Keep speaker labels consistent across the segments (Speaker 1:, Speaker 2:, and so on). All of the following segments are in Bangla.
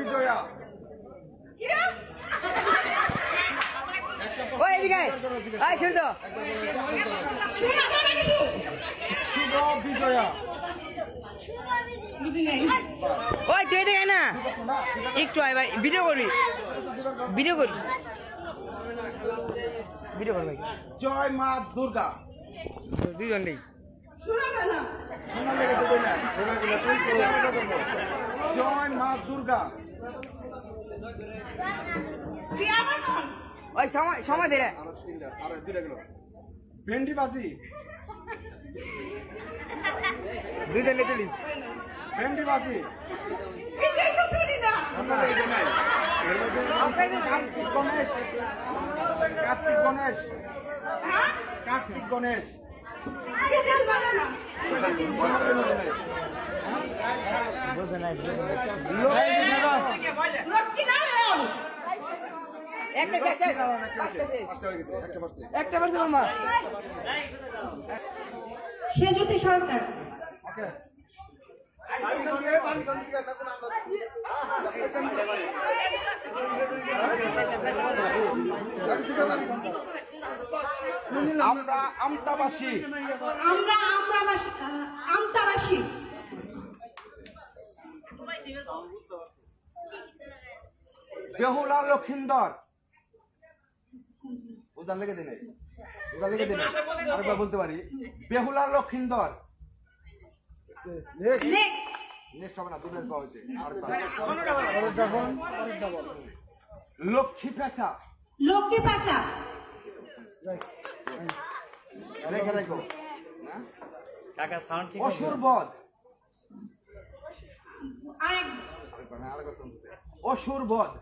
Speaker 1: বিজয়া
Speaker 2: ওই এদিকে আয় শুন তো
Speaker 1: শুভ বিজয়া
Speaker 2: ওই তুই দেখে না একটু আয় ভাই ভিডিও করবি ভিডিও করবি ভিডিও করবি
Speaker 1: জয় মা দুর্গা
Speaker 2: দুজন নেই
Speaker 1: শোনা লেগে তো না জয় মা দুর্গা
Speaker 2: ওই সময় দে রে
Speaker 1: আর দুইটা গেল ভেন্ডি বাজি
Speaker 2: দুজন নেই তুলি
Speaker 1: ভেন্ডি বাজি কার্তিক গণেশ কার্তিক গণেশ কার্তিক গণেশ
Speaker 3: সেজুতি সরকার
Speaker 1: আমরা আমতাবাসী
Speaker 3: আমরা আমতাবাসী
Speaker 1: বেহুলা লক্ষিন্দর উজান লেগে দিনে উজান লেগে দিনে আরেকবার বলতে পারি বেহুলা লক্ষিন্দর নেক্সট হবে না দুধের পাওয়া হয়েছে লক্ষ্মী পেঁচা
Speaker 3: লক্ষ্মী পাচা
Speaker 1: রেখে রেখো অসুর বধ অসুর বধ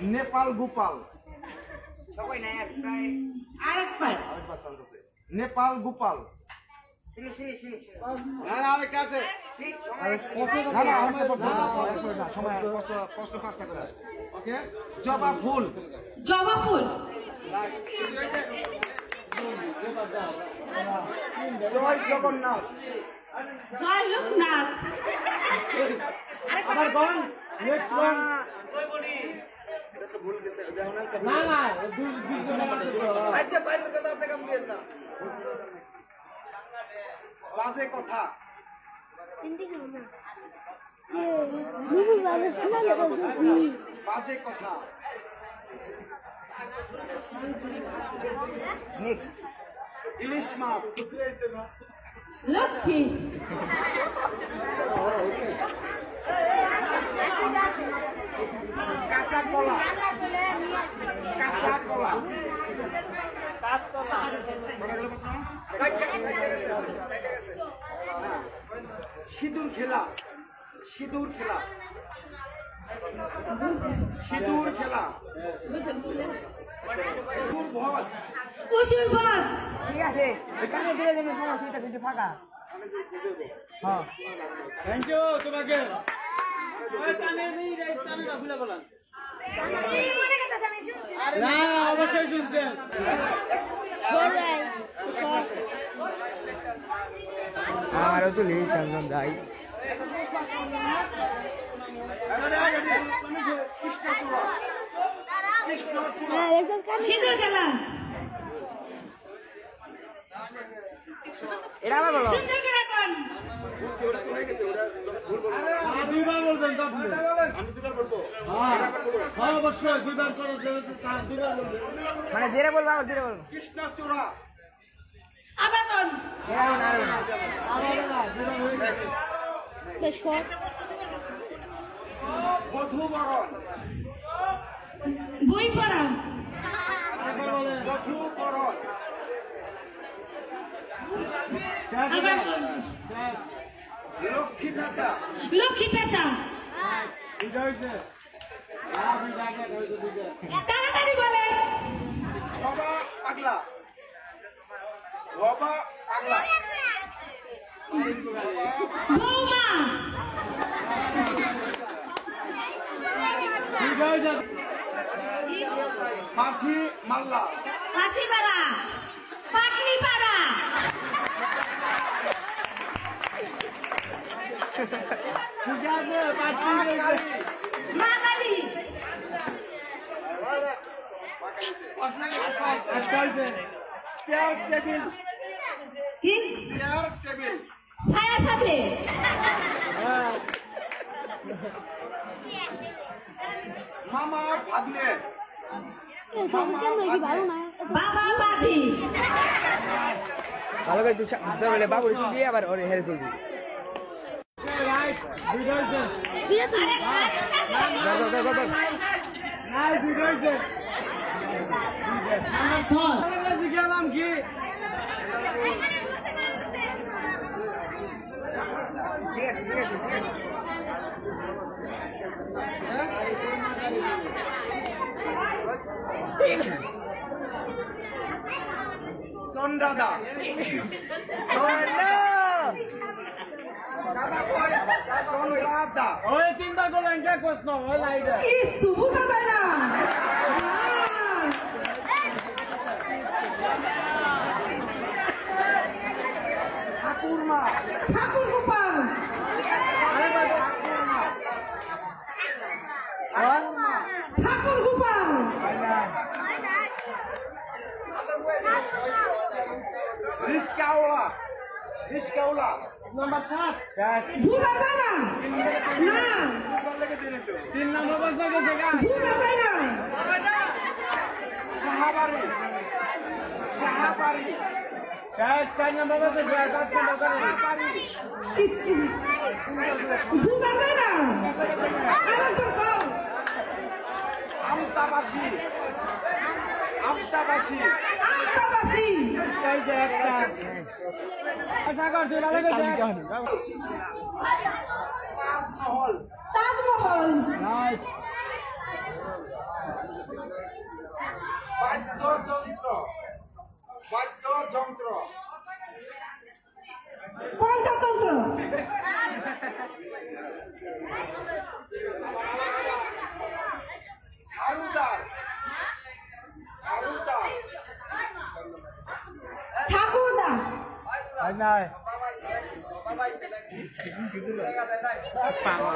Speaker 1: নেপাল গোপাল নেপাল গোপাল জবা ফুল
Speaker 3: জবা ফুল
Speaker 1: জয় জগন্নাথ
Speaker 3: জয় লোকনাথ
Speaker 1: আমার গণ নেক্সট গণ এটা তো ভুল গেছে না না আচ্ছা বাইরের কথা আপনি কাম দিয়েন না বাজে কথা বাজে কথা
Speaker 2: নেক্সট
Speaker 1: ইলিশ মাছ
Speaker 3: লক্ষ্মী
Speaker 1: কাঁচা কলা কাঁচা কলা সিঁদুর খেলা সিঁদুর খেলা সিঁদুর খেলা দুর্ভদ
Speaker 3: কুসুরবন
Speaker 2: ঠিক আছে এখানে দিয়ে দেবে সমস্যা কিন্তু ফাঁকা হ্যাঁ
Speaker 1: থ্যাংক ইউ তোমাকে না অবশ্যই শুনছেন
Speaker 2: আমারও তো লিস একদম যাই
Speaker 1: কৃষ্ণচূড়া কৃষ্ণচূড়া
Speaker 3: সিঁদুর খেলা
Speaker 2: এরা আবার বলো
Speaker 3: সুন্দর করে কোন
Speaker 1: বলছি ওটা তো হয়ে গেছে ওটা ভুল বলবো
Speaker 4: দুইবার বলবেন তো আপনি
Speaker 1: আমি দুবার বলবো
Speaker 4: হ্যাঁ অবশ্যই দুইবার করে দুইবার বলবেন
Speaker 2: মানে ধীরে বলবো আবার ধীরে বলবো
Speaker 1: কৃষ্ণচূড়া
Speaker 3: আবার কোন
Speaker 1: বধূবরণ
Speaker 3: বই পড়া
Speaker 1: বধূবরণ
Speaker 3: আবার কোন
Speaker 1: লক্ষ্মী পেঁচা
Speaker 3: লক্ষ্মী পেঁচা তাড়াতাড়ি বলে
Speaker 1: হবা পাগলা হবা পাগলা
Speaker 3: বৌমা
Speaker 1: মাঝি মাল্লা
Speaker 3: কাশিপাড়া পাটনি পাড়া
Speaker 4: ঠিক আছে পাচ্ছি
Speaker 3: মা কালী
Speaker 4: একটা হইছে
Speaker 1: চেয়ার টেবিল
Speaker 3: কি
Speaker 1: চেয়ার টেবিল
Speaker 3: ছায়া থাকলে
Speaker 1: মামা ভাগ্নে মামা ভাগ্নে
Speaker 3: বাবা বাজি
Speaker 2: ভালো করে তুই বলে বাবু তুই দিয়ে আবার ওরে হেরে তুলবি
Speaker 4: রাইট দুইটা হইছে নাই দুইটা হইছে নাম্বার 6 জিজ্ঞালাম কি
Speaker 1: চন্দ্রাদা দাদা কই চন্দ্রাদা
Speaker 4: ওই তিনবার করলেন কে প্রশ্ন ওই লাইটে
Speaker 3: কিছু বোঝা যায় না
Speaker 1: ঠাকুরমা
Speaker 3: ঠাকুর গোপাল
Speaker 1: ঠাকুরমা ঠাকুরমা
Speaker 3: ঠাকুর গোপাল
Speaker 1: রিস্কাওলা রিস্কাওলা
Speaker 4: নাম্বার 7 শেষ
Speaker 3: বোঝা যায় না না
Speaker 4: তিন নম্বর প্রশ্ন গেছে গা
Speaker 3: বোঝা যায় না
Speaker 1: সাহাবারি সাহাবারি
Speaker 4: শেষ 4 নম্বর প্রশ্ন শেষ 5 নম্বর করে
Speaker 1: সাহাবারি
Speaker 3: কিচ্ছু বোঝা যায় না আরেকবার বল
Speaker 1: আমতাবাসী আমতাবাসী
Speaker 3: আমতাবাসী
Speaker 4: এই যে একটা আশা কর তুই ভালো করে
Speaker 1: তাজমহল
Speaker 3: তাজমহল
Speaker 4: রাইট
Speaker 1: বাদ্যযন্ত্র বাদ্যযন্ত্র
Speaker 3: পঞ্চতন্ত্র
Speaker 1: ঝাড়ুদার ঝাড়ুদার
Speaker 3: ঠাকুরদা
Speaker 4: আর নাই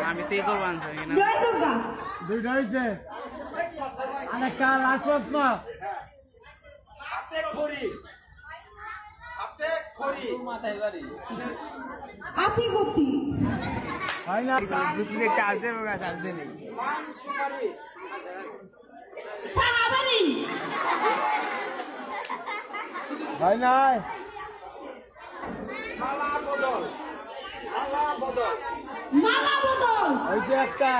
Speaker 2: আমি তো এই করবো
Speaker 3: জয় দুর্গা
Speaker 4: দুইটা হইছে আরেকটা লাস্ট প্রশ্ন
Speaker 1: হাতে খড়ি হাতে খড়ি
Speaker 3: আতিগতি
Speaker 4: হয় না
Speaker 2: চার্জ দেবো চার্জ দেবে
Speaker 1: মান সুপারি
Speaker 3: সাহাবারি
Speaker 4: হয় নাই
Speaker 1: মালা বদল মালা বদল
Speaker 3: মালা বদল
Speaker 4: হইছে একটা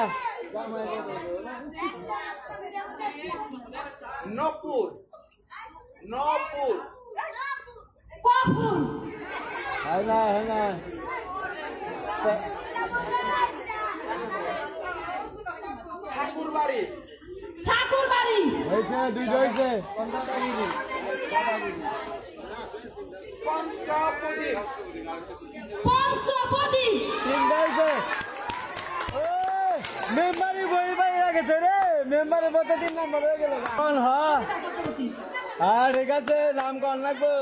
Speaker 1: নপুর নপুর
Speaker 3: কপুর
Speaker 4: হয় না হয় না
Speaker 1: ঠাকুরবাড়ি
Speaker 3: ঠাকুর বাড়ি
Speaker 4: হয়েছে দুইটা হয়েছে
Speaker 1: পঞ্চপদী
Speaker 3: পঞ্চপদী
Speaker 4: তিনটা হয়েছে মেম্বারি বই পাই গেছে রে মেম্বারে বলতে 3 নম্বর হয়ে গেল হ্যাঁ ঠিক আছে নাম কন লাগবো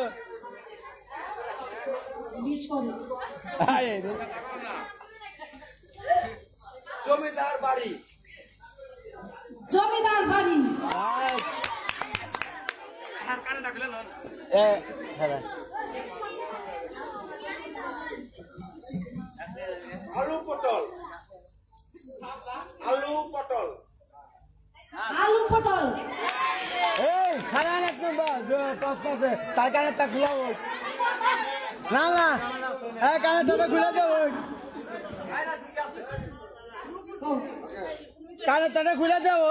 Speaker 1: জমিদার বাড়ি
Speaker 3: জমিদার বাড়ি
Speaker 1: আলু পটল আলু পটল
Speaker 3: আলু পটল
Speaker 4: এই খারাপ এক নম্বর পাঁচ পাশে তার কানে তা খোলা হোক না না হ্যাঁ কানে তাটা খুলে দেব কানে তাটা খুলে দেব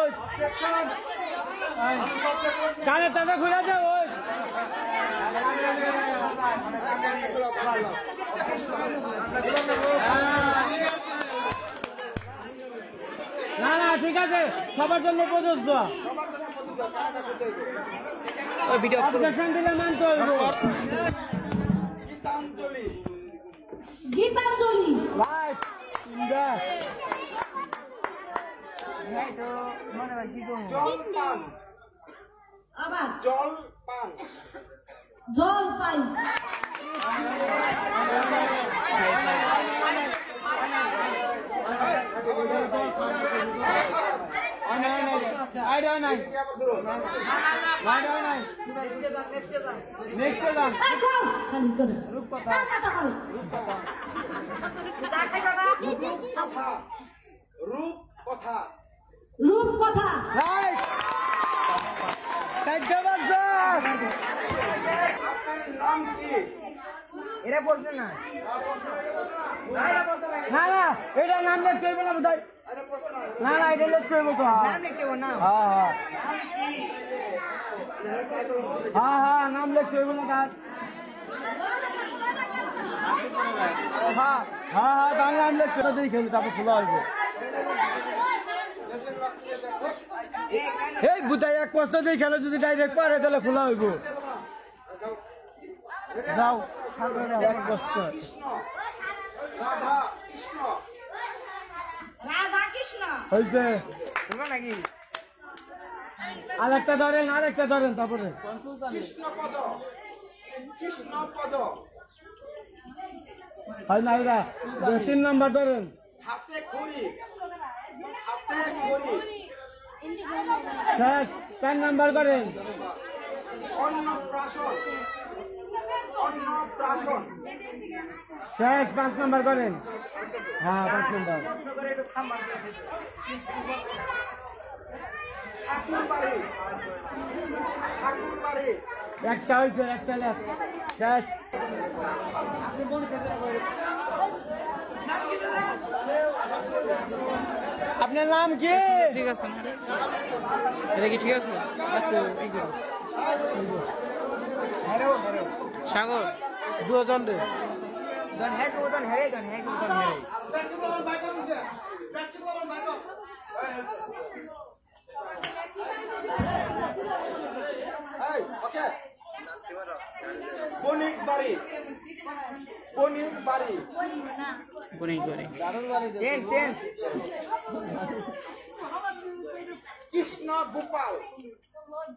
Speaker 4: কানে তাটা খুলে দেব না না ঠিক আছে সবার জন্য প্রযোজ্য
Speaker 2: ওই ভিডিও
Speaker 4: অবজেকশন দিলে মানতে হইব
Speaker 1: গীতাঞ্জলি
Speaker 3: গীতাঞ্জলি
Speaker 4: লাইট ইন্দা
Speaker 1: জলপান
Speaker 3: আবার
Speaker 1: জলপান
Speaker 3: জল পাই খালি করে
Speaker 1: রূপকথা রূপকথা
Speaker 3: রূপকথা
Speaker 1: আপনার নাম কি?
Speaker 2: এরা বলছে না
Speaker 4: না না এটা নাম দেখতে হইব না বোধহয় না না এটা দেখতে হইব তো
Speaker 2: নাম লিখতে হবে না
Speaker 4: হ্যাঁ নাম দেখতে হইব না কাজ হ্যাঁ তাহলে নাম দেখতে দিয়ে খেলি তারপর খোলা হইব এই বুঝাই এক প্রশ্ন দিয়ে খেলো যদি ডাইরেক্ট পারে তাহলে খোলা হইব যাও প্রশ্ন
Speaker 1: রাধা কৃষ্ণ
Speaker 3: রাধা কৃষ্ণ
Speaker 4: হয়েছে
Speaker 2: শুনো নাকি
Speaker 4: আরেকটা ধরেন তারপরে
Speaker 1: কৃষ্ণপদ কৃষ্ণপদ
Speaker 4: হয় না এরা 3 নম্বর ধরেন
Speaker 1: হাতে খড়ি হাতে খড়ি
Speaker 4: শেষ 4 নম্বর করেন
Speaker 1: অন্নপ্রাশন অন্নপ্রাশন
Speaker 4: শেষ 5 নম্বর করেন হ্যাঁ 5 নম্বর
Speaker 1: ঠাকুরবাড়ি ঠাকুরবাড়ি
Speaker 4: একটা হয়েছে একটা লেখ শেষ আপনার নাম কি
Speaker 2: ঠিক আছে না এটা কি ঠিক আছে সাগর
Speaker 4: দুজন রে
Speaker 2: দন হ্যাঁ কো দন হ্যাঁ দন হ্যাঁ কো দন হ্যাঁ
Speaker 1: এই ওকে বণিক বাড়ি বণিক বাড়ি
Speaker 2: বনেই করে চেঞ্জ
Speaker 1: কৃষ্ণ গোপাল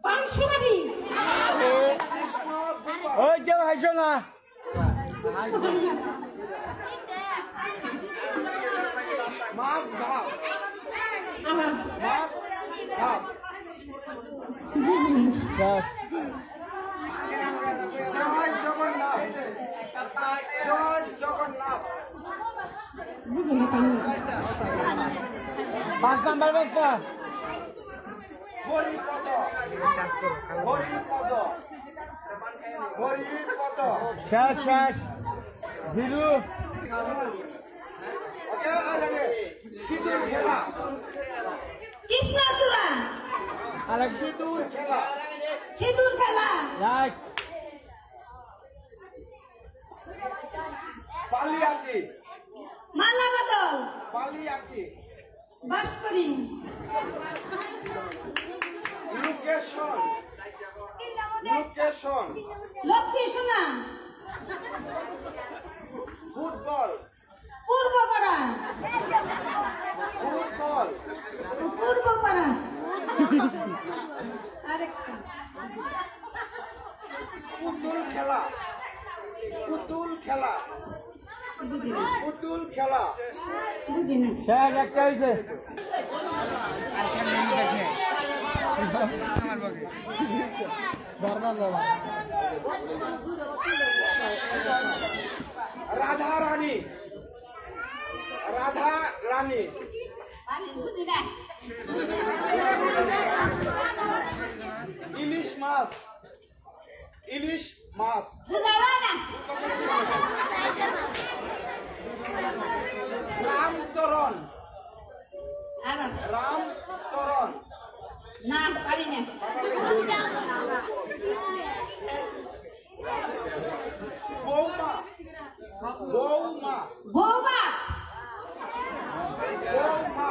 Speaker 3: পাঁচশোবাড়ি
Speaker 1: কৃষ্ণ গোপাল
Speaker 4: ওই কেউ হাসো না
Speaker 1: মাছ ভাত
Speaker 3: আমার
Speaker 1: মাছ ভাত
Speaker 4: শেষ
Speaker 1: জয় জগন্নাথ জয় জগন্নাথ
Speaker 4: 5 নম্বর বস্তা
Speaker 1: হরিপদ হরিপদ হরিপদ
Speaker 4: শেষ ধীরু
Speaker 1: ওকে আরে সিঁদুর খেলা
Speaker 3: কৃষ্ণচূড়া
Speaker 4: আরেক
Speaker 1: সিঁদুর খেলা
Speaker 3: সিঁদুর খেলা
Speaker 4: রাইট
Speaker 1: বালিয়াতি
Speaker 3: মালা বদল
Speaker 1: বালিয়াতি
Speaker 3: ভাস্করি
Speaker 1: লোকেশন লোকেশন
Speaker 3: লক্ষ্মী সোনা
Speaker 1: ফুটবল
Speaker 3: পূর্বপাড়া
Speaker 1: ফুটবল
Speaker 3: পূর্বপাড়া আরেকটা
Speaker 1: পুতুল খেলা পুতুল খেলা
Speaker 3: বুঝি না
Speaker 1: পুতুল খেলা
Speaker 3: বুঝি না
Speaker 4: শেষ একটা হয়েছে
Speaker 2: আচ্ছা মেনু কাছে আমার বকে
Speaker 1: রাধা রানী রাধা রানী
Speaker 3: বুঝি না
Speaker 1: ইলিশ মাছ ইলিশ মাছ
Speaker 3: বুঝা না
Speaker 1: রামচরণ
Speaker 3: আবার
Speaker 1: রামচরণ
Speaker 3: না পারি না
Speaker 1: বৌমা বৌমা
Speaker 3: বৌমা
Speaker 1: বৌমা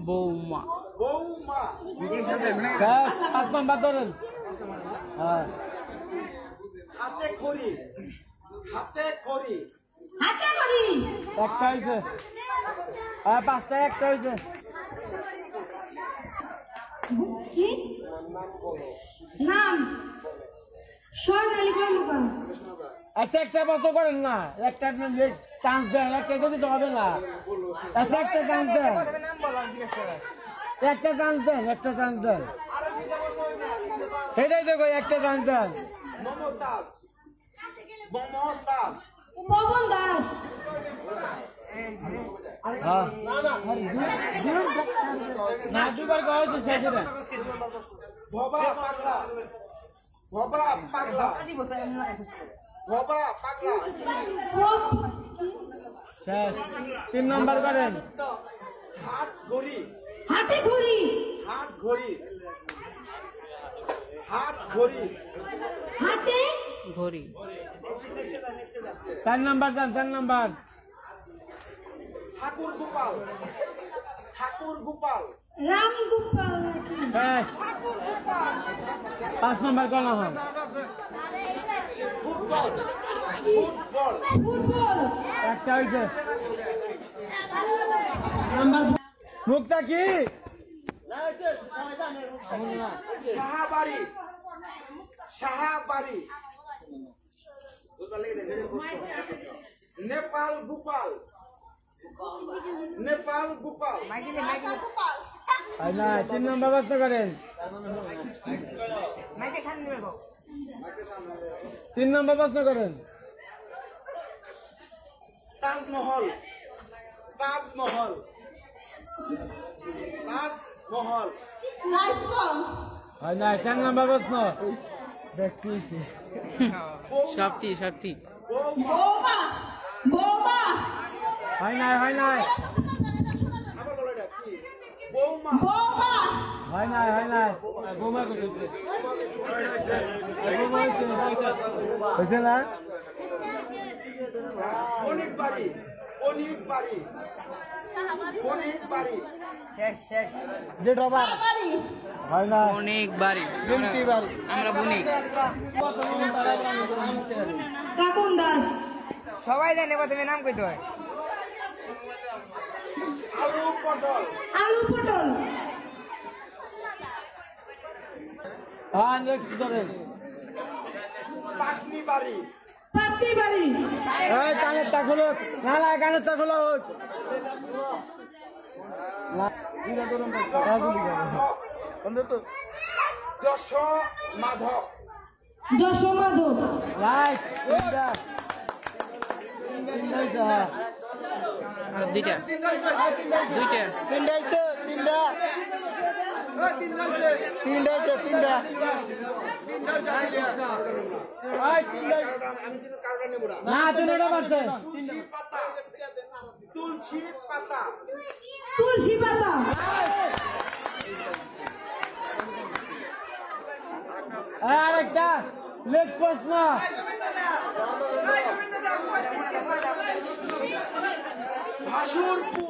Speaker 2: বৌমা
Speaker 1: বৌমা
Speaker 4: শেষ 5 নম্বর ধরেন হ্যাঁ
Speaker 1: হাতে খড়ি হাতে খড়ি
Speaker 3: হাতে করি
Speaker 4: একটা হয়েছে হ্যাঁ 5টা একটা হয়েছে
Speaker 3: কি নাম স্বর্ণালী কর্মকার
Speaker 4: আচ্ছা একটা বছর করেন না, একটা চান্স দেন, একটা যদি তো হবে না, আচ্ছা একটা চান্স দেন, একটা চান্স দেন, একটা চান্স দেন, এটাই তো কই, একটা চান্স দেন।
Speaker 1: মমতাজ মমতাজ
Speaker 3: পবন দাস
Speaker 4: হ্যাঁ না দুবার কয় তো শেষ দেন।
Speaker 1: ভবা পাগলা ভবা পাগলা ভবা পাগলা
Speaker 4: শেষ 3 নম্বর করেন।
Speaker 1: হাত ঘড়ি
Speaker 3: হাতে ঘড়ি
Speaker 1: হাত ঘড়ি হাত ঘড়ি
Speaker 3: হাতে
Speaker 2: ঘড়ি
Speaker 4: 4 নম্বর দেন, 4 নম্বর।
Speaker 1: ঠাকুর গোপাল ঠাকুর গোপাল
Speaker 3: রাম গোপাল নাকি
Speaker 4: শেষ 5 নম্বর কোন হন?
Speaker 1: ফুটবল ফুটবল
Speaker 3: ফুটবল
Speaker 4: একটা হইছে। মুখটা কি?
Speaker 1: সাহাবাড়ি সাহাবাড়ি নেপাল গোপাল নেপাল গোপাল
Speaker 4: হয় না, 3 নম্বর প্রশ্ন করেন। 3 নম্বর প্রশ্ন করেন।
Speaker 1: তাজমহল তাজমহল তাজমহল
Speaker 4: হয় না, 4 নম্বর প্রশ্ন। দেখতেছি
Speaker 2: সবটি সবটি
Speaker 3: বৌমা বৌমা
Speaker 4: হয় নাই, হয় নাই,
Speaker 1: আবার বলো এটা কি বৌমা
Speaker 3: বৌমা
Speaker 4: হয় নাই, হয় নাই। বোমা কইছে, বোমা হইছে না?
Speaker 1: অনেক বাড়ি অনেক বাড়ি অনেক বাড়ি
Speaker 4: ডেট ওভার হয় না।
Speaker 2: অনেক বাড়ি আমরা বণিক
Speaker 3: কাকুন দাস
Speaker 2: সবাই জানে প্রথমে নাম কইতে হয়।
Speaker 1: আলু পটল
Speaker 3: আলু পটল
Speaker 4: হ্যাঁ নেক্সট করেন।
Speaker 1: পাটনি বাড়ি
Speaker 3: পাটনি বাড়ি
Speaker 4: এই কানের তা খোলো, না না কানের তা খোলো।
Speaker 1: যশ মাধব
Speaker 3: যশোমাধব
Speaker 4: রাইট,
Speaker 2: আর দুইটা দুইটা
Speaker 4: তিনটা হইছে, তিনটা তিনটা
Speaker 1: আমি কিন্তু কারোটা নেব না
Speaker 4: না, তিনটা পারছে।
Speaker 1: তুলসী পাতা তুলসী পাতা
Speaker 3: তুলসী পাতা
Speaker 4: আর একটা নেক্সট প্রশ্ন।
Speaker 1: ভাসুর পু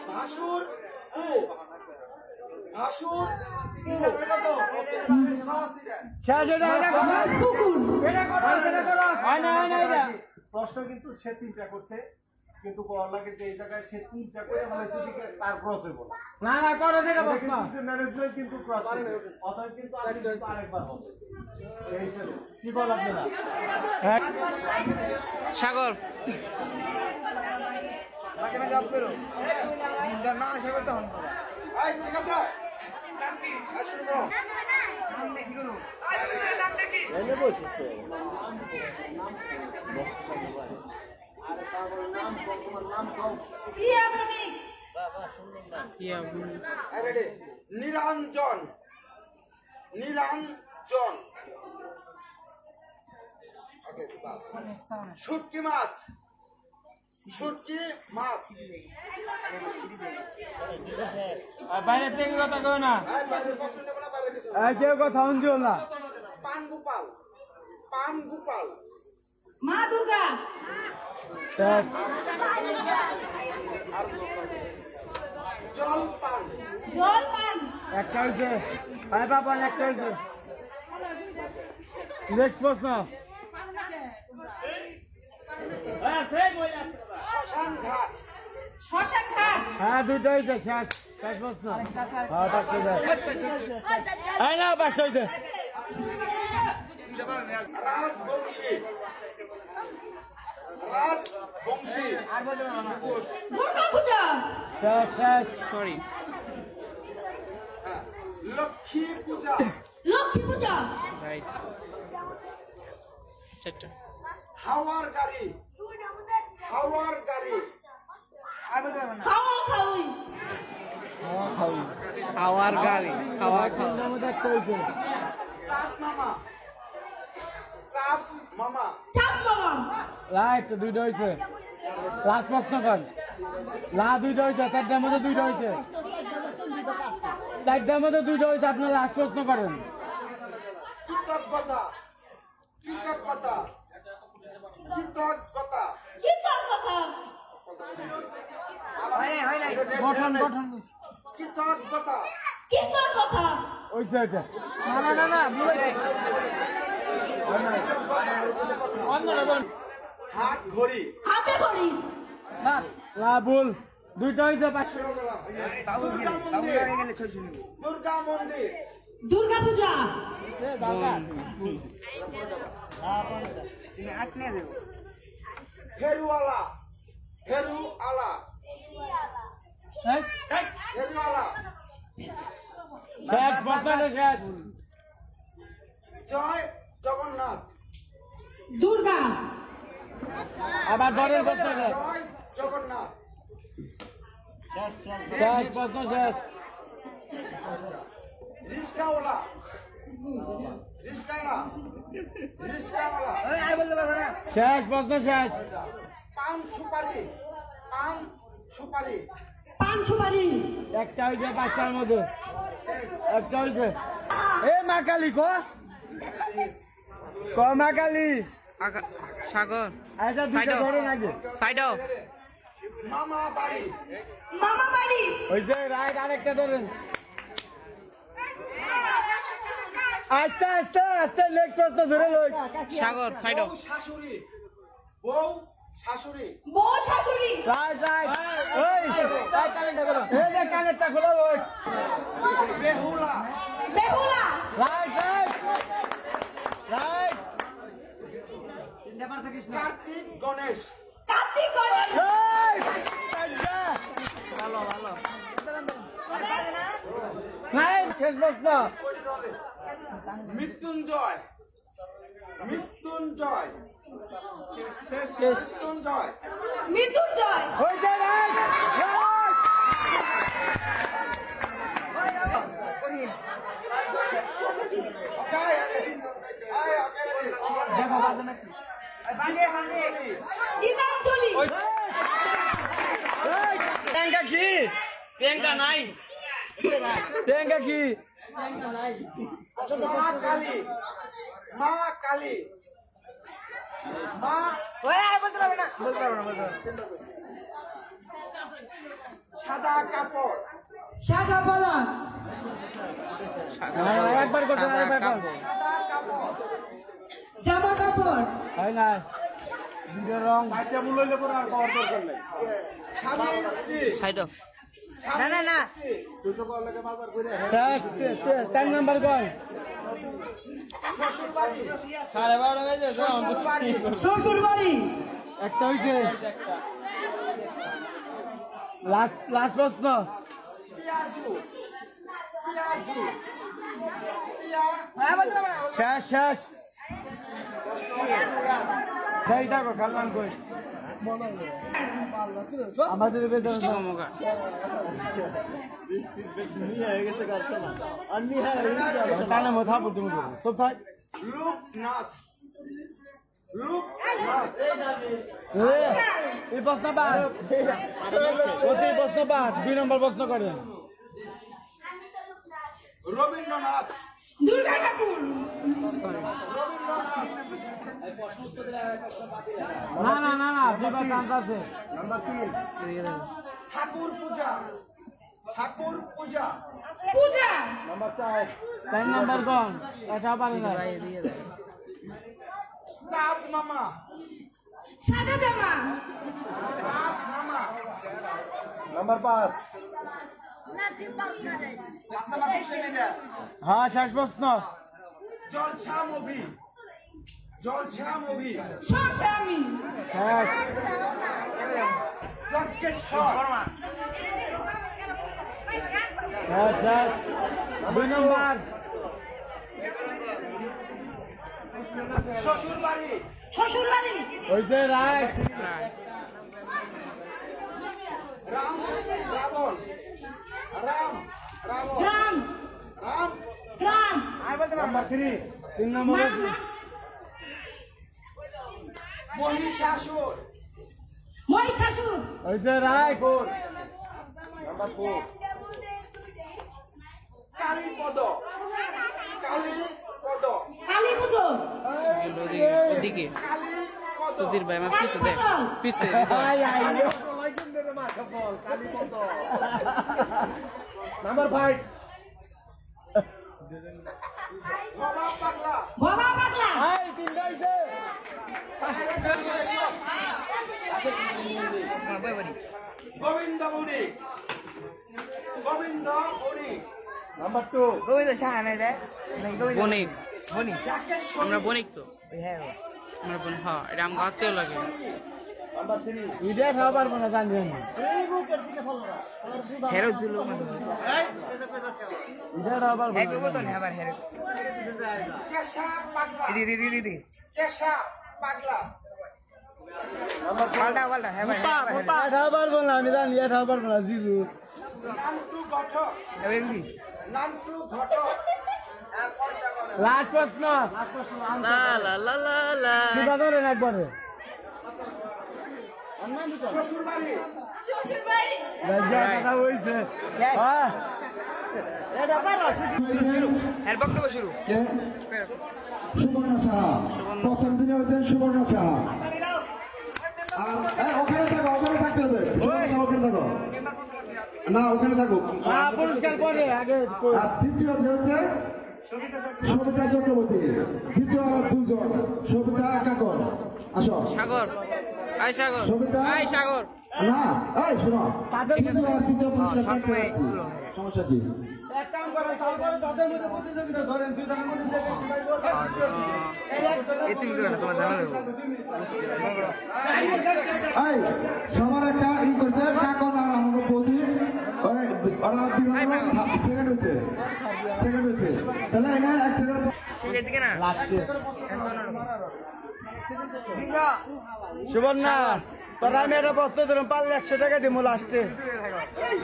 Speaker 1: ভাসুর পু ভাসুর পু
Speaker 4: শেষ, এটা এটা করো,
Speaker 3: পুকুর
Speaker 4: এটা করো, এটা করো। হয় না, হয় না, এটা
Speaker 5: প্রশ্ন কিন্তু সে 3টা করছে, কিন্তু করলা কিন্তু এই জায়গায় সে 3টা করে বলেছে যে তার ক্রস হইব না।
Speaker 4: না না করো, এটা প্রশ্ন।
Speaker 5: ম্যানেজমেন্ট কিন্তু ক্রস হবে, অতএব কিন্তু আরেকবার হবে এই হিসেবে।
Speaker 4: কি বল আপনারা?
Speaker 2: সাগর
Speaker 1: এই ঠিক আছে এই শুরু করো
Speaker 3: প্রিয়া বণিক
Speaker 1: রেডি নিরঞ্জন নিরঞ্জন শুটকি মাছ শুটকি মাছ
Speaker 4: বাইরে থেকে কথা কো না,
Speaker 1: এই বাইরের প্রশ্ন নেব না বাইরে কিছু
Speaker 4: এই কেউ কথা শুনছো না।
Speaker 1: পান গোপাল পান গোপাল
Speaker 3: মা দুর্গা
Speaker 4: শেষ।
Speaker 1: জলপান
Speaker 3: জলপান
Speaker 4: একটা হয়েছে, ভাই বাবা একটা হয়েছে। নেক্সট প্রশ্ন।
Speaker 1: শ্মশান ঘাট
Speaker 3: শ্মশান ঘাট
Speaker 4: হ্যাঁ দুটো হয়েছে, শেষ শেষ প্রশ্ন। হ্যাঁ পাঁচটা হয়েছে, এই না পাঁচটা হয়েছে।
Speaker 1: রাজবংশী রাজবংশী
Speaker 3: দুর্গা পূজা
Speaker 4: শেষ শেষ
Speaker 2: সরি
Speaker 1: লক্ষ্মী পূজা
Speaker 3: লক্ষ্মী পূজা
Speaker 2: রাইট চারটা
Speaker 1: হাওয়ার গাড়ি হাওয়ার গাড়ি
Speaker 3: খাওয়া খাওয়ি
Speaker 2: খাওয়ার গাড়ি খাওয়া খাওয়া
Speaker 4: আমাদের একটা হয়েছে
Speaker 1: চাঁদ মামা চাঁদ মামা
Speaker 3: চাপ মামা
Speaker 4: রাইট দুইটা হয়েছে লাস্ট প্রশ্ন কর না দুইটা হয়েছে চারটার মধ্যে দুইটা হয়েছে চারটার মধ্যে দুইটা হয়েছে আপনার লাস্ট প্রশ্ন করেন
Speaker 1: কৃতজ্ঞতা কৃতজ্ঞতা কৃতজ্ঞতা
Speaker 3: কি তোর কথা
Speaker 4: গঠন গঠন
Speaker 1: কৃতজ্ঞতা
Speaker 3: কি তোর কথা
Speaker 4: হয়েছে এটা
Speaker 1: হাত ঘড়ি
Speaker 3: হাতে ঘড়ি
Speaker 4: না ভুল দুইটা হয়েছে
Speaker 1: দুর্গা মন্দির
Speaker 3: দুর্গা পূজা
Speaker 1: ফেরুওয়ালা ফেরুওয়ালা
Speaker 4: শেষ
Speaker 1: ফেরুওয়ালা
Speaker 4: শেষ প্রশ্ন শেষ
Speaker 1: জয় জগন্নাথ
Speaker 3: দুর্গা
Speaker 4: আবার পরের প্রশ্ন শেষ
Speaker 1: জয় জগন্নাথ
Speaker 4: শেষ প্রশ্ন শেষ
Speaker 1: রিস্কাওয়ালা রিস্কাওয়ালা রিস্কাওয়ালা
Speaker 4: শেষ প্রশ্ন শেষ
Speaker 1: পান সুপারি পান সুপারি
Speaker 3: পান সুপারি
Speaker 4: একটা হয়েছে পাঁচটার মধ্যে একটা হয়েছে এ মা কালী ক মা কালী
Speaker 2: সাগর
Speaker 4: এটা দুইটা ধরে নাকি
Speaker 2: সাইড অফ
Speaker 1: মামা বাড়ি
Speaker 3: মামা বাড়ি
Speaker 4: ওই যে রাইট আরেকটা ধরেন আস্তে আস্তে আস্তে নেক্সট প্রশ্ন ধরে লই
Speaker 2: সাগর সাইড অফ
Speaker 1: বউ শাশুড়ি বউ শাশুড়ি
Speaker 3: বউ শাশুড়ি
Speaker 4: রাইট রাইট ওই এই যে কানেরটা খোলো ওই
Speaker 1: Behula
Speaker 3: Behula
Speaker 4: right right right
Speaker 1: Kartik Ganesh
Speaker 3: Kartik Ganesh
Speaker 4: right শেষ প্রশ্ন
Speaker 1: মৃত্যুঞ্জয় মৃত্যুঞ্জয় মৃত্যুঞ্জয়
Speaker 3: মৃত্যুঞ্জয়
Speaker 4: ওই যে রাইট রাইট
Speaker 1: ওকে আয় ওকে
Speaker 3: গীতাঞ্জলি
Speaker 4: প্রিয়াঙ্কা কি প্রিয়াঙ্কা নাই প্রিয়াঙ্কা কি
Speaker 1: মা কালী মা কালী মা সাদা কাপড়
Speaker 3: সাদা পালা
Speaker 4: একবার করতে একবার কর
Speaker 1: সাদা কাপড়
Speaker 3: জামা কাপড়
Speaker 4: হয় না দুটো রং
Speaker 5: চারটা মূল হইলে পরে আর কভার দরকার নেই
Speaker 1: স্বামী স্ত্রী
Speaker 2: সাইড অফ
Speaker 5: তুই তো কল লাগে বাজার করে
Speaker 4: শেষ 4 নাম্বার কর
Speaker 1: শ্বশুর বাড়ি
Speaker 4: 12:30 বাজে
Speaker 1: শ্বশুর বাড়ি
Speaker 3: শ্বশুর বাড়ি
Speaker 4: একটা হইছে লাস্ট প্রশ্ন
Speaker 1: পিয়াজু পিয়াজু
Speaker 4: শেষ শেষ সেই থাকো খালমান কই আমাদের বেতন
Speaker 2: কমকা
Speaker 4: টানা মাথা পড়তে মতো সব থাক
Speaker 1: লোকনাথ লোকনাথ
Speaker 4: এই প্রশ্ন বাদ প্রতি প্রশ্ন বাদ 2 নম্বর প্রশ্ন করেন
Speaker 1: রবীন্দ্রনাথ
Speaker 3: দুর্গা ঠাকুর
Speaker 1: রবীন্দ্রনাথ
Speaker 4: না না না না দুবার চান্স আছে
Speaker 5: নাম্বার 3
Speaker 1: ঠাকুর পূজা ঠাকুর পূজা
Speaker 3: পূজা
Speaker 5: নাম্বার 4
Speaker 4: 4 নম্বর কোন এটা পারে না
Speaker 1: চাঁদ মামা
Speaker 3: সাদা জামা
Speaker 1: চাঁদ মামা
Speaker 5: নাম্বার 5
Speaker 4: হ্যাঁ শেষ প্রশ্ন
Speaker 1: জলছা মুভি জলছা মুভি
Speaker 3: স্বামী
Speaker 4: শেষ
Speaker 2: বর্মা
Speaker 4: শেষ শেষ 2 নম্বর
Speaker 1: শ্বশুর বাড়ি
Speaker 3: শ্বশুর বাড়ি
Speaker 4: হইছে রাইট
Speaker 1: রাম রাবণ রাম রাবণ
Speaker 3: গ্রাম
Speaker 1: রাম
Speaker 3: গ্রাম
Speaker 4: নাম্বার 3 3 নম্বর
Speaker 1: মহিষাসুর
Speaker 3: মহিষাসুর
Speaker 4: হইছে রাইট
Speaker 5: নাম্বার 4
Speaker 1: কালীপদ কালীপদ
Speaker 3: কালী পুজো
Speaker 2: ওদিকে
Speaker 1: কালীপদ
Speaker 2: সুধীর ভাই আমার পিছে দেখ পিছে
Speaker 4: আই আই
Speaker 5: সবাই কিন্তু রে মাথা বল কালীপদ নাম্বার 5
Speaker 1: বাবা পাগলা
Speaker 3: বাবা পাগলা
Speaker 4: আই তিন হইছে
Speaker 1: গোবিন্দ মুনি গোবিন্দ মুনি
Speaker 5: নাম্বার 2
Speaker 2: বণিক বণিক আমরা বণিক তো আমরা বণিক হ্যাঁ এটা আমাকে আত্মীয় লাগে
Speaker 5: নাম্বার 3
Speaker 4: ইডা খাওয়া পারবো না জানি
Speaker 5: এই বুকের দিকে ফলো না
Speaker 2: হেরো দিলো
Speaker 4: ইডা খাওয়া পারবো না
Speaker 1: কেশা পাগলা
Speaker 2: দিদি
Speaker 1: কেশা পাগলা
Speaker 4: ইডা খাওয়া পারবো না আমি জানি ইডা খাওয়া পারবো না জিরু
Speaker 1: নান্টু ঘটক নান্টু ঘটক
Speaker 4: লাস্ট প্রশ্ন
Speaker 2: লা লা লা লা লা
Speaker 4: কিবা ধরেন একবারে
Speaker 1: শ্বশুর বাড়ি
Speaker 3: শ্বশুর বাড়ি
Speaker 4: রাজ্যা কথা হইছে হ্যাঁ
Speaker 2: এর বক্তব্য শুরু
Speaker 6: সুবর্ণ সাহা প্রথম দিনে হচ্ছেন সুবর্ণ সাহা আর ওখানে থাকো ওখানে থাকতে হবে সুবর্ণ সাহা ওখানে থাকো না ওখানে থাকো
Speaker 4: পুরস্কার পরে আগে
Speaker 6: আর দ্বিতীয় যে হচ্ছে সবিতা চক্রবর্তী দ্বিতীয় দুজন সবিতা কাকর আসো
Speaker 2: সাগর আই সাগর
Speaker 6: সবিতা
Speaker 2: আই সাগর
Speaker 6: না এই শোনো
Speaker 4: তাদের
Speaker 6: দ্বিতীয় আর তৃতীয় পুরস্কার
Speaker 2: সব
Speaker 6: দেখতে
Speaker 2: মেয়ে
Speaker 6: পাচ্ছি। সমস্যা কি
Speaker 4: এক কাম করেন তারপরে তাদের মধ্যে প্রতিযোগিতা ধরেন দুজনের মধ্যে যে বেশি পাইবো
Speaker 2: এ তুমি করো না তোমার ঝামেলা হইবো।
Speaker 6: এই সবার একটা ই করছে কাকন আর আমাকে বৌদি ওরা সেকেন্ড হয়েছে তাহলে এনে একটা
Speaker 2: এর দিকে না
Speaker 4: লাস্টে সুবর্ণা তোরা আমি একটা বস্তা ধরুন পারলে 100 টাকা দিব লাস্টে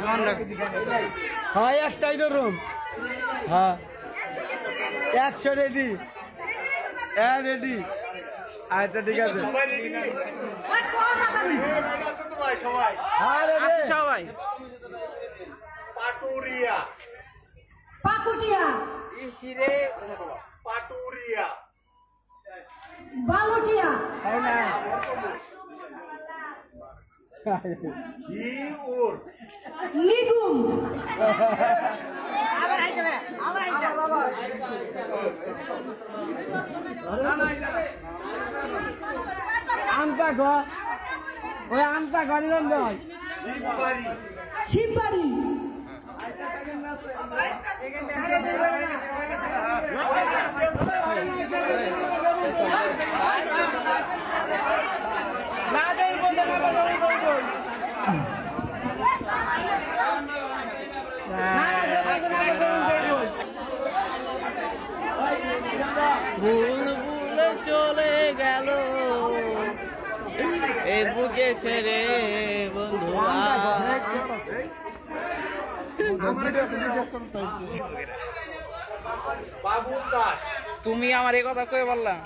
Speaker 2: মন রাখ
Speaker 4: হয় একটাই ধরুন হ্যাঁ 100 রেডি হ্যাঁ রেডি আচ্ছা ঠিক আছে
Speaker 5: আছে তো ভাই সবাই
Speaker 4: হ্যাঁ রেডি
Speaker 2: আসো সবাই
Speaker 5: পাটুরিয়া
Speaker 3: পাকুটিয়া
Speaker 5: পাটুরিয়া
Speaker 3: বালুটিয়া
Speaker 4: তাই না
Speaker 5: হিউর
Speaker 3: নিগুম
Speaker 4: আমটা ঘর ওই আমটা ঘর রঞ্জন
Speaker 5: শিববাড়ি
Speaker 3: শিববাড়ি
Speaker 4: না দেই বলতে না বলতে বলবো
Speaker 2: বুলবুল চলে গেল এ বুকে ছেড়ে বন্ধু
Speaker 5: বাবুল দাস
Speaker 2: তুমি আমার এই কথা কয়ে বললাম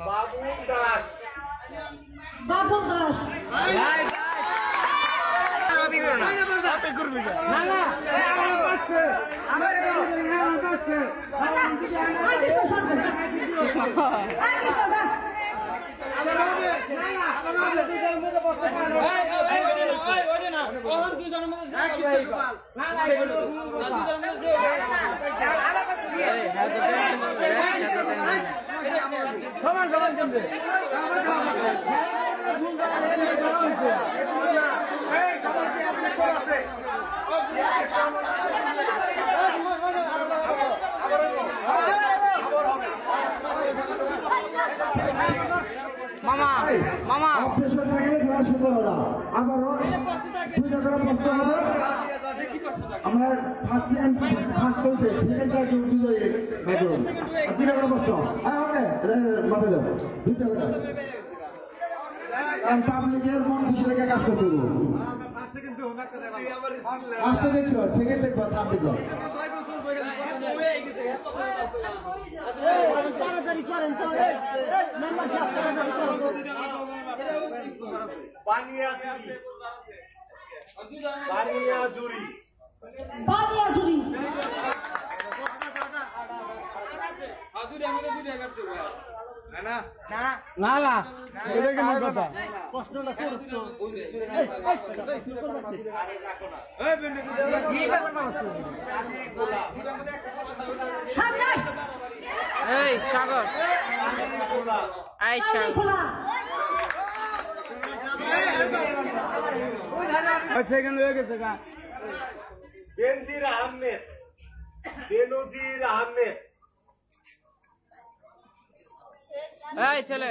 Speaker 5: বাবুল দাস
Speaker 3: বাবুল দাস
Speaker 2: রবি করো না
Speaker 4: না না আমার পাশে
Speaker 3: আর কৃষ্ণ সরকার আর কৃষ্ণ দাস
Speaker 4: সমান সমান কেমনে
Speaker 5: এই সবার কি অবজেকশন আছে আবার হবে
Speaker 2: মামা মামা
Speaker 6: অপারেশন থাকলে খেলা শুরু হবে না আবারও 2 টাকার প্রশ্ন হবে আমরা ফার্স্ট হয়েছে সেকেন্ডটা কেউ বিজয়ী মাইক্রো 2 টাকার প্রশ্ন ওকে মাথা দাও 2 টাকা কারণ পাবলিকের মন খুশি রেখে কাজ করতে হবে ফার্স্টে দেখছো সেকেন্ড দেখবা থার্ড দেখবা
Speaker 5: বানিয়াজুরি
Speaker 3: বানিয়াজুরি
Speaker 4: না না এটা কেমন কথা
Speaker 3: সামনে
Speaker 2: এই সাগর এই সাগর
Speaker 3: খোলা
Speaker 4: সেকেন্ড হয়ে গেছে গা
Speaker 5: বেনজির আহমেদ বেনজির আহমেদ
Speaker 2: এই ছেলে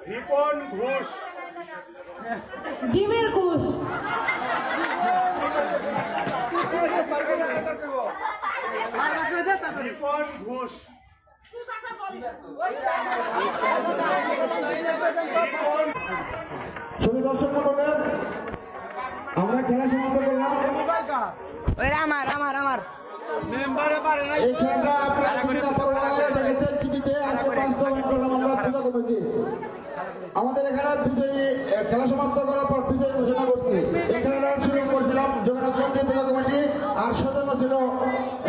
Speaker 5: রিপন ঘোষ
Speaker 3: ডিমের কুশ
Speaker 5: রিপন ঘোষ
Speaker 6: শুধু দর্শক মণ্ডলী আমরা খেলা সমাপ্ত করলাম
Speaker 2: ওইটা আমার
Speaker 4: মেম্বারে পারে না
Speaker 6: এই খেলাটা আপনারা কিছুটা পরিমাণে দেখেছেন টিভিতে আজকে বাস্তবায়ন করলাম আমরা পূজা কমিটি আমাদের এখানে বিজয়ী খেলা সমাপ্ত করার পর বিজয়ী ঘোষণা করছি এই খেলাটা শুরু করছিলাম জগন্নাথ মন্দির পূজা কমিটি আর সৌজন্য ছিল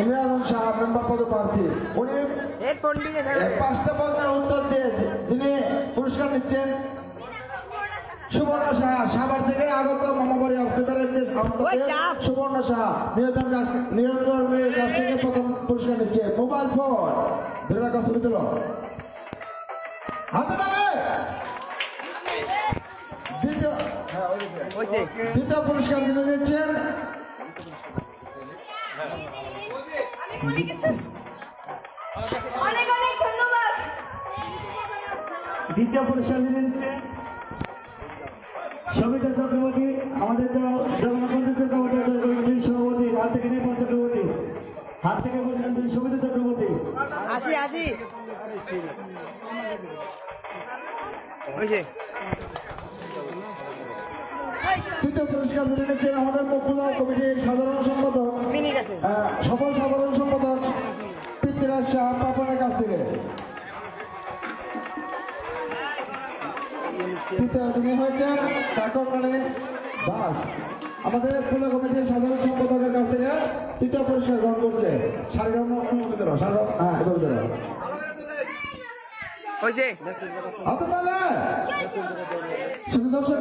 Speaker 6: ইমরান শাহ মেম্বার পদপ্রার্থী উনি
Speaker 2: এর পন্ডিতে
Speaker 6: 5টা প্রশ্নের উত্তর দিয়ে যিনি পুরস্কার নিচ্ছেন সুবর্ণ সাহা সাভার থেকে আগত মামাবাড়ি আসতে পেরেছে সুবর্ণ সাহা নিরন্তরের কাছ থেকে প্রথম পুরস্কার নিচ্ছে মোবাইল ফোন ধরে রাখা ছবি তুলো হাতে দাঁড়ে দ্বিতীয় পুরস্কার যিনি নিচ্ছেন
Speaker 3: অনেক অনেক ধন্যবাদ
Speaker 4: দ্বিতীয় পুরস্কার দিচ্ছে সবিতা চক্রবর্তী আমাদের জগন্নাথ মন্দির কমিটির সভাপতি হাত থেকে নেই চক্রবর্তী হাত থেকে বলছেন সবিতা চক্রবর্তী
Speaker 2: আসি ওইছে
Speaker 6: তৃতীয় পুরস্কার যিনি নিচ্ছেন আমাদের পূজা কমিটির সাধারণ সম্পাদক
Speaker 2: মিনিট আছে
Speaker 6: সফল সাধারণ সম্পাদক পৃথ্বীরাজ শাহ পাপনের কাছ থেকে তৃতীয় তিনি হয়েছেন কাকরমানি দাস আমাদের পূজা কমিটির সাধারণ সম্পাদকের কাছ থেকে তৃতীয় পুরস্কার গ্রহণ করছে
Speaker 2: হয়েছে
Speaker 6: শুধু দর্শক